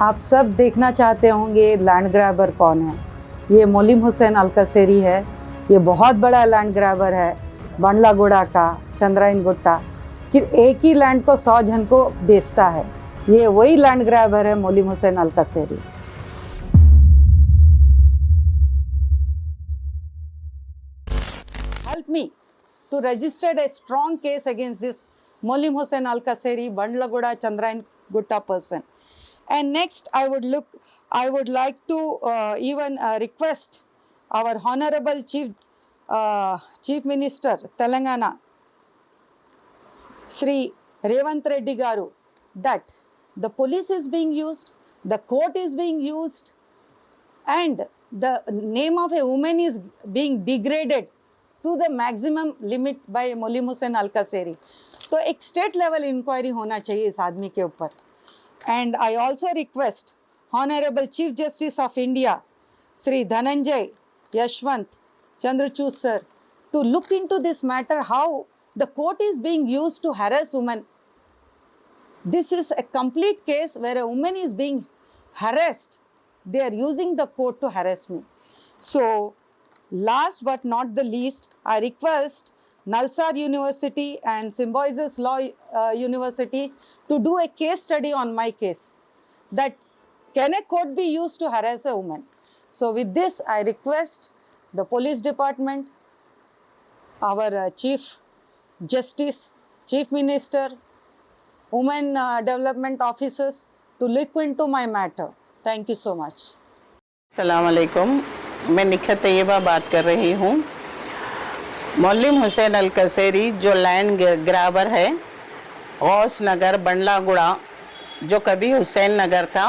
आप सब देखना चाहते होंगे लैंड ग्रैबर कौन है। ये मोलिम हुसैन अलकसेरी है। ये बहुत बड़ा लैंड ग्रैबर है बंडलागुड़ा का, चंद्रायन गुट्टा कि एक ही लैंड को 100 जन को बेचता है। ये वही लैंड ग्रैबर है मोलिम Hussain अलकसेरी। Help me to register a strong case against this Molim Hussain Al-Kaseri, Bandlaguda, Chandrayan Gutta person. And next, I would like to even request our Honorable Chief Minister, Telangana, Sri Revant Reddy Garu, that the police is being used, the court is being used, and the name of a woman is being degraded to the maximum limit by मोलिम हुसैन अलकसेरी। तो एक state level inquiry होना चाहिए इस आदमी के ऊपर। And I also request honourable chief justice of India Shri Dhananjay Yashwant Chandrachud sir to look into this matter, how the court is being used to harass women. This is a complete case where a woman is being harassed. They are using the court to harass me. So, last but not the least, I request Nalsar University and Symbiosis Law University to do a case study on my case, that can a court be used to harass a woman. So with this, I request the police department, our Chief Justice, Chief Minister, Women Development Officers to look into my matter. Thank you so much. अस्सलाम वालेकुम, मैं निखत तैयबा बात कर रही हूँ। मोलिम हुसैन अलकसेरी जो land grabber है गौस नगर बंडलागुड़ा, जो कभी हुसैन नगर था,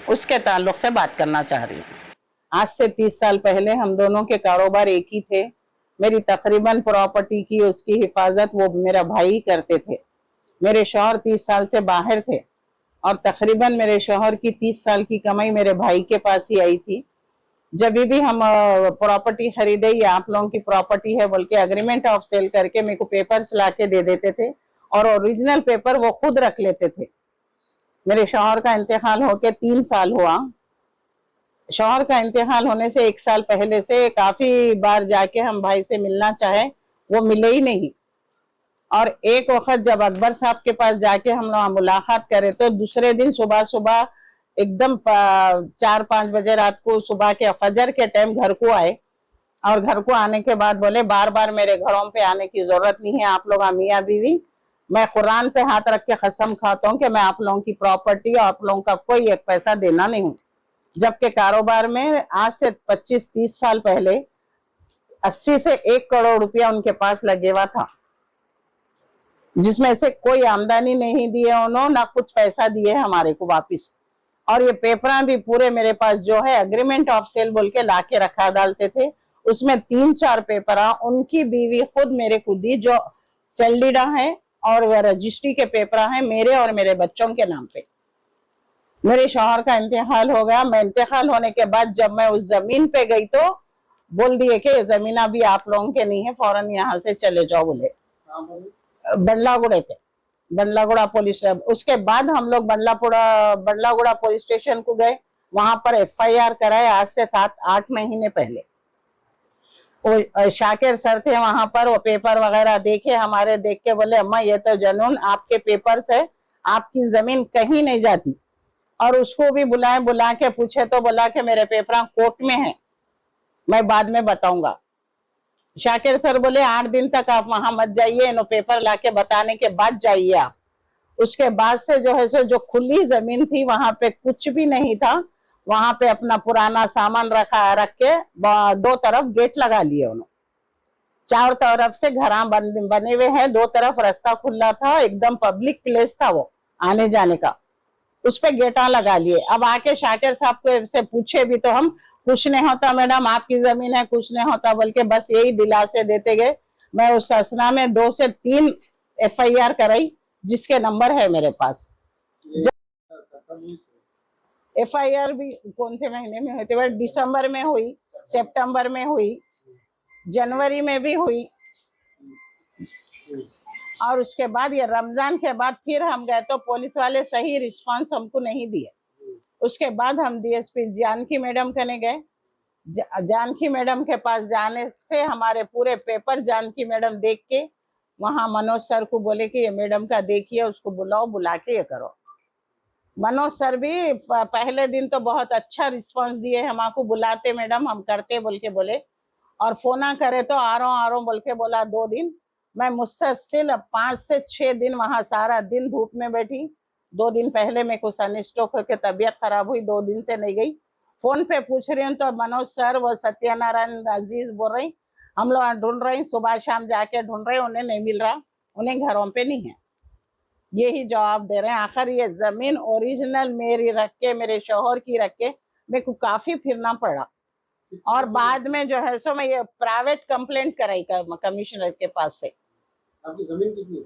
उसके ताल्लुक़ से बात करना चाह रही हूँ। आज से 30 साल पहले हम दोनों के कारोबार एक ही थे। मेरी तकरीबन प्रॉपर्टी की उसकी हिफाजत वो मेरा भाई करते थे। मेरे शौहर 30 साल से बाहर थे और तकरीबन मेरे शौहर की 30 साल की कमाई मेरे भाई के पास ही आई थी। जब भी हम प्रॉपर्टी खरीदे, ये आप लोगों की प्रॉपर्टी है बोल के एग्रीमेंट ऑफ सेल करके मेरे को पेपर्स ला के दे देते थे और ओरिजिनल पेपर वो खुद रख लेते थे। मेरे शौहर का इंतकाल होके 3 साल हुआ। शौहर का इंतकाल होने से 1 साल पहले से काफ़ी बार जाके हम भाई से मिलना चाहे, वो मिले ही नहीं। और एक वक्त जब अकबर साहब के पास जाके हम लोग मुलाकात करे तो दूसरे दिन सुबह सुबह एकदम 4-5 बजे रात को सुबह के फजर के टाइम घर को आए और घर को आने के बाद बोले बार बार मेरे घरों पे आने की जरूरत नहीं है, आप लोग मियाँ बीवी, मैं कुरान पे हाथ रख के कसम खाता हूँ कि मैं आप लोगों की प्रॉपर्टी और आप लोगों का कोई एक पैसा देना नहीं हूँ। जबकि कारोबार में आज से 25-30 साल पहले 80 से 1 करोड़ रुपया उनके पास लगे हुआ था, जिसमें से कोई आमदनी नहीं दी है उन्होंने, ना कुछ पैसा दिए हमारे को वापिस। और ये पेपर भी पूरे मेरे पास जो है एग्रीमेंट ऑफ सेल बोल के ला के रखा डालते थे, उसमें 3-4 पेपर उनकी बीवी खुद मेरे को दी, जो सेल्डीडा है और वह रजिस्ट्री के पेपर हैं मेरे और मेरे बच्चों के नाम पे। मेरे शौहर का इंतकाल हो गया। मैं इंतकाल होने के बाद जब मैं उस जमीन पे गई तो बोल दिए कि जमीन अभी आप लोगों के नहीं है, फौरन यहाँ से चले जाओ बोले। बंडलागुड़े पे, बंडलागुड़ा पुलिस। उसके बाद हम लोग बंडलागुड़ा पुलिस स्टेशन को गए, वहां पर FIR कराए आज से 7-8 महीने पहले। वो शाकिर सर थे वहां पर, वो पेपर वगैरह देखे हमारे, देख के बोले अम्मा ये तो जनून आपके पेपर्स है, आपकी जमीन कहीं नहीं जाती। और उसको भी बुला के पूछे तो बोला कि मेरे पेपर कोर्ट में है, मैं बाद में बताऊंगा। शाकिर सर बोले 8 दिन तक आप वहां मत जाइए, नो पेपर लाके बताने के बाद जाइए आप। उसके बाद से जो है सो जो खुली जमीन थी वहां पे कुछ भी नहीं था, वहां पे अपना पुराना सामान रख के 2 तरफ गेट लगा लिए उन्होंने। 4 तरफ से घर बने हुए हैं, 2 तरफ रास्ता खुला था, एकदम पब्लिक प्लेस था वो आने जाने का, उस पे गेटा लगा लिए। अब आके शाकिर साहब को से पूछे भी तो हम कुछ नहीं होता मैडम आपकी जमीन है, कुछ नहीं होता बोल के बस यही दिलासे देते गए। मैं उस असना में 2 से 3 FIR कराई, जिसके नंबर है मेरे पास। FIR भी कौन से महीने में हुई थी? दिसंबर में हुई, सितंबर में हुई, जनवरी में भी हुई, और उसके बाद ये रमजान के बाद फिर हम गए तो पुलिस वाले सही रिस्पांस हमको नहीं दिए। उसके बाद हम डीएसपी जानकी मैडम कने गए। जानकी मैडम के पास जाने से हमारे पूरे पेपर जानकी मैडम देख के वहाँ मनोज सर को बोले कि ये मैडम का देखिए, उसको बुलाओ, बुला के ये करो। मनोज सर भी पहले दिन तो बहुत अच्छा रिस्पांस दिए, हमको बुलाते मैडम हम करते बोल के बोले, और फोना करे तो आ रहा हूँ बोल के बोला। 2 दिन मैं मुस्तसिल 5 से 6 दिन वहाँ सारा दिन धूप में बैठी। 2 दिन पहले मेरे को सनस्ट्रोक होकर तबीयत खराब हुई, 2 दिन से नहीं गई। फोन पे पूछ रही हूँ तो मनोज सर वो सत्यानारायण अजीज बोल रही हम लोग ढूंढ रहे हैं, सुबह शाम जाके ढूंढ रहे हैं, उन्हें नहीं मिल रहा, उन्हें घरों पे नहीं है। यही जवाब दे रहे हैं। आखिर ये जमीन ओरिजिनल मेरी रख के, मेरे शौहर की रख के मेरे को काफी फिरना पड़ा, और बाद में जो है सो मैं ये प्राइवेट कंप्लेंट कराई कमिश्नर के पास से। आपकी जमीन कितनी है?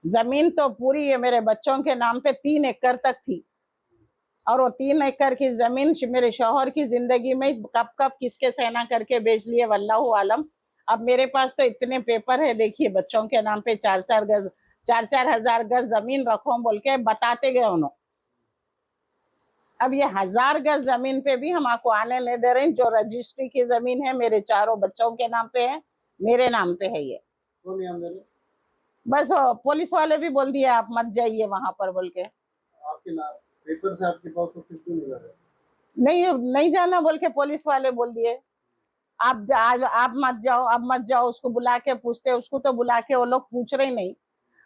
जमीन तो पूरी ये मेरे बच्चों के नाम पे 3 एकड़ तक थी, और वो 3 एकड़ की जमीन मेरे शौहर की जिंदगी में कब कब किसके सेना करके बेच लिए वल्लाहु आलम। अब मेरे पास तो इतने पेपर है, देखिए बच्चों के नाम पे 4-4 हजार गज जमीन रखो बोल के बताते गए उन्होंने। अब ये 1000 गज जमीन पे भी हमको आने नहीं दे रहे। जो रजिस्ट्री की जमीन है मेरे चारों बच्चों के नाम पे है, मेरे नाम पे है ये। कौन नाम दे रहे? बस पुलिस वाले भी बोल दिए आप मत जाइए वहां पर बोल के। आपके नाम पेपर से आपके पास तो फिर क्यों मिला है? नहीं जाना बोल के पुलिस वाले बोल दिए। आप मत जाओ, अब मत जाओ। उसको बुला के पूछते, उसको तो बुला के वो लोग पूछ रहे नहीं।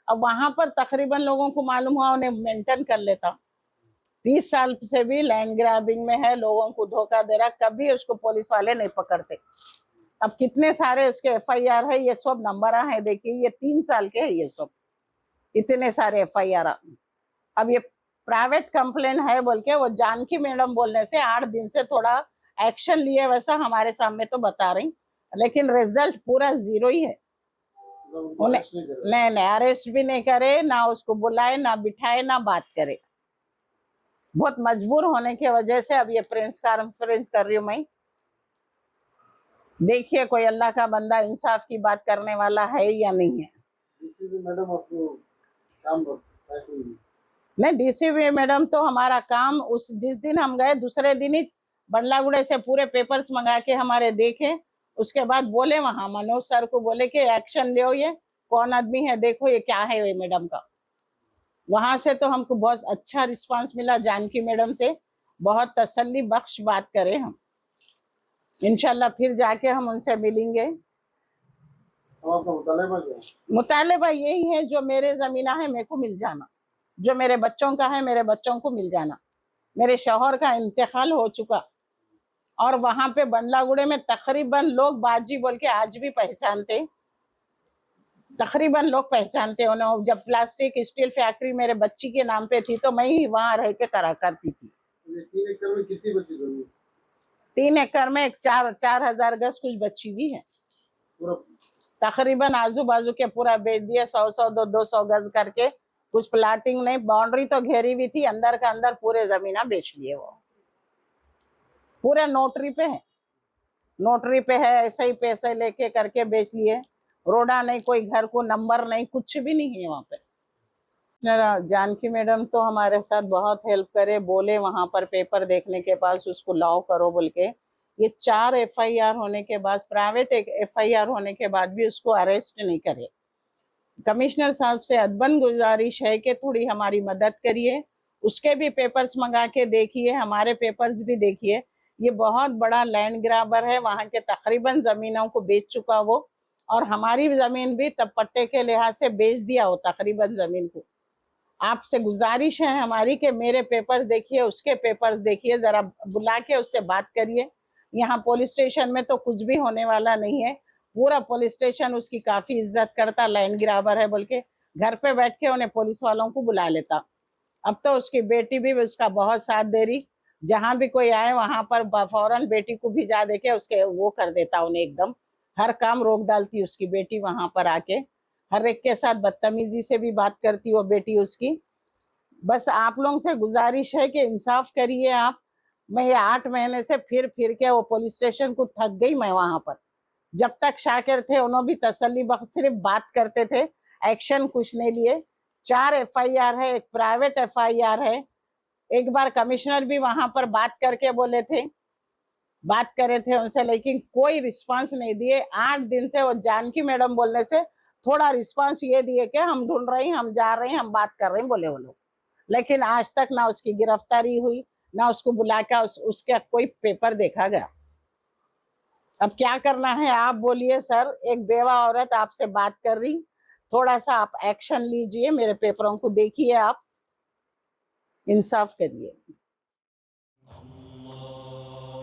अब वहां पर तकरीबन लोगों को मालूम हुआ, उन्हें मेंटेन कर लेता। 30 साल से भी लैंड ग्रैबिंग में है, लोगों को धोखा दे रहा, कभी उसको पुलिस वाले नहीं पकड़ते। अब कितने सारे उसके एफआईआर है, ये सब नंबर है, देखिए ये 3 साल के है ये सब, इतने सारे एफआईआर। अब ये प्राइवेट कंप्लेन है बोल के वो जानकी मैडम बोलने से 8 दिन से थोड़ा एक्शन लिए वैसा हमारे सामने तो बता रही, लेकिन रिजल्ट पूरा 0 ही है। उन्हें नहीं अरेस्ट भी नहीं करे, ना उसको बुलाए, ना बिठाए, ना बात करे। बहुत मजबूर होने की वजह से अब ये प्रेस कॉन्फ्रेंस कर रही हूँ मैं। देखिए कोई अल्लाह का बंदा इंसाफ की बात करने वाला है या नहीं है। मैडम आपको काम नहीं, डीसीपी मैडम तो हमारा काम उस जिस दिन हम गए दूसरे दिन ही बंडलागुड़े से पूरे पेपर्स मंगा के हमारे देखे। उसके बाद बोले वहां मनोज सर को बोले कि एक्शन लो, ये कौन आदमी है, देखो ये क्या है ये मैडम का। वहां से तो हमको बहुत अच्छा रिस्पांस मिला, जानकी मैडम से बहुत तसल्ली बख्श बात करे हम। इंशाल्लाह फिर जाके हम उनसे मिलेंगे। आपका मुतालबा क्या है? मुतालबा यही है, जो मेरे जमीना है मेरे को मिल जाना, जो मेरे बच्चों का है मेरे बच्चों को मिल जाना। मेरे शौहर का इंतकाल हो चुका, और वहां पे बंडलागुड़े में तकरीबन लोग बाजी बोल के आज भी पहचानते, तकरीबन लोग पहचानते उन्हें। जब प्लास्टिक स्टील फैक्ट्री मेरे बच्ची के नाम पे थी तो मैं ही वहां रह के करा करती थी। 3 एकड़ में कितनी बची जमीन? 3 एकड़ में 4,000 गज कुछ बची हुई है। पूरा तकरीबन आजू बाजू के पूरा बेच दिया, 100 200 गज करके। कुछ प्लाटिंग नहीं, बाउंड्री तो घेरी हुई थी, अंदर का अंदर पूरे जमीना बेच लिए। वो पूरे नोटरी पे है, नोटरी पे है, ऐसे ही पैसे लेके करके बेच लिए। रोडा नहीं, कोई घर को नंबर नहीं, कुछ भी नहीं है वहाँ पे। जानकी मैडम तो हमारे साथ बहुत हेल्प करे, बोले वहां पर पेपर देखने के पास उसको लॉ करो बोल के। ये 4 एफआईआर होने के बाद, प्राइवेट एक एफआईआर होने के बाद भी उसको अरेस्ट नहीं करे। कमिश्नर साहब से अदबन गुजारिश है कि थोड़ी हमारी मदद करिए, उसके भी पेपर्स मंगा के देखिए, हमारे पेपर्स भी देखिए। ये बहुत बड़ा लैंड ग्राबर है, वहाँ के तकरीबन जमीनों को बेच चुका वो, और हमारी जमीन भी तब पट्टे के लिहाज से बेच दिया हो तकरीबन जमीन को। आपसे गुजारिश है हमारी कि मेरे पेपर्स देखिए, उसके पेपर्स देखिए, जरा बुला के उससे बात करिए। यहाँ पुलिस स्टेशन में तो कुछ भी होने वाला नहीं है, पूरा पुलिस स्टेशन उसकी काफी इज्जत करता, लैंड ग्राबर है बोल के घर पे बैठ के उन्हें पुलिस वालों को बुला लेता। अब तो उसकी बेटी भी उसका बहुत साथ दे रही, जहाँ भी कोई आए वहां पर फौरन बेटी को भिजा दे के उसके वो कर देता उन्हें, एकदम हर काम रोक डालती उसकी बेटी वहां पर आके। हर एक के साथ बदतमीजी से भी बात करती वो बेटी उसकी। बस आप लोगों से गुजारिश है कि इंसाफ करिए आप। मैं ये 8 महीने से फिर के वो पुलिस स्टेशन को थक गई मैं वहां पर। जब तक शाकिर थे उन्होंने भी तसल्ली बख्श सिर्फ बात करते थे, एक्शन कुछ नहीं लिए। 4 एफआईआर है, एक प्राइवेट एफआईआर है, एक बार कमिश्नर भी वहां पर बात करके बोले थे, बात करे थे उनसे, लेकिन कोई रिस्पांस नहीं दिए। 8 दिन से वो जानकी मैडम बोलने से थोड़ा रिस्पांस ये दिए कि हम ढूंढ रहे हैं, हम जा रहे हैं, हम बात कर रहे हैं, बोले वो लोग। लेकिन आज तक ना उसकी गिरफ्तारी हुई, ना उसको बुला के उसका कोई पेपर देखा गया। अब क्या करना है आप बोलिए सर। एक बेवा औरत आपसे बात कर रही, थोड़ा सा आप एक्शन लीजिए, मेरे पेपरों को देखिए, आप इंसाफ करिए।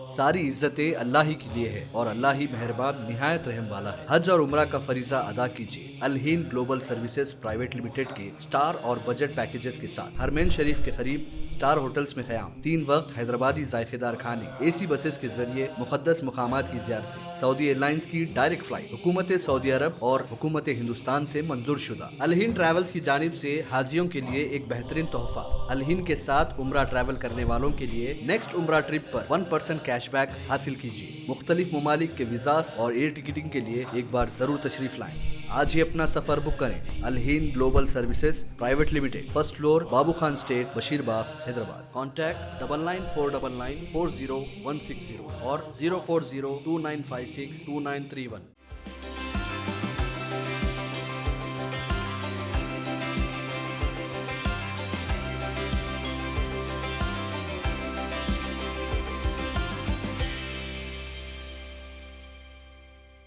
सारी इज्जतें अल्लाह ही के लिए है और अल्लाह ही मेहरबान निहायत रहम वाला है। हज और उम्रा का फरीजा अदा कीजिए Al Hind global services private limited के स्टार और बजट पैकेजेस के साथ। हरमैन शरीफ के करीब स्टार होटल्स में क़याम, 3 वक्त हैदराबादी जायकेदार खाने, AC बसेस के जरिए मुकद्दस मुकामात की ज़ियारतें, सऊदी एयरलाइंस की डायरेक्ट फ्लाइट, हुकूमत सऊदी अरब और हुकूमत हिंदुस्तान से मंजूर शुदा। अल हिंद ट्रैवल्स की जानिब से हाजियों के लिए एक बेहतरीन तोहफा। अल हिंद के साथ उम्रा ट्रैवल करने वालों के लिए नेक्स्ट उम्रा ट्रिप पर 1% कैशबैक हासिल कीजिए। मुख्तलिफ ममालिक के वीज़ास और एयर टिकटिंग के लिए एक बार जरूर तशरीफ लाएं। आज ही अपना सफर बुक करें। Al Hind global services private limited, 1st floor, Babu Khan estate, Basheerbagh, Hyderabad. Contact 9949940160 और 04029562931।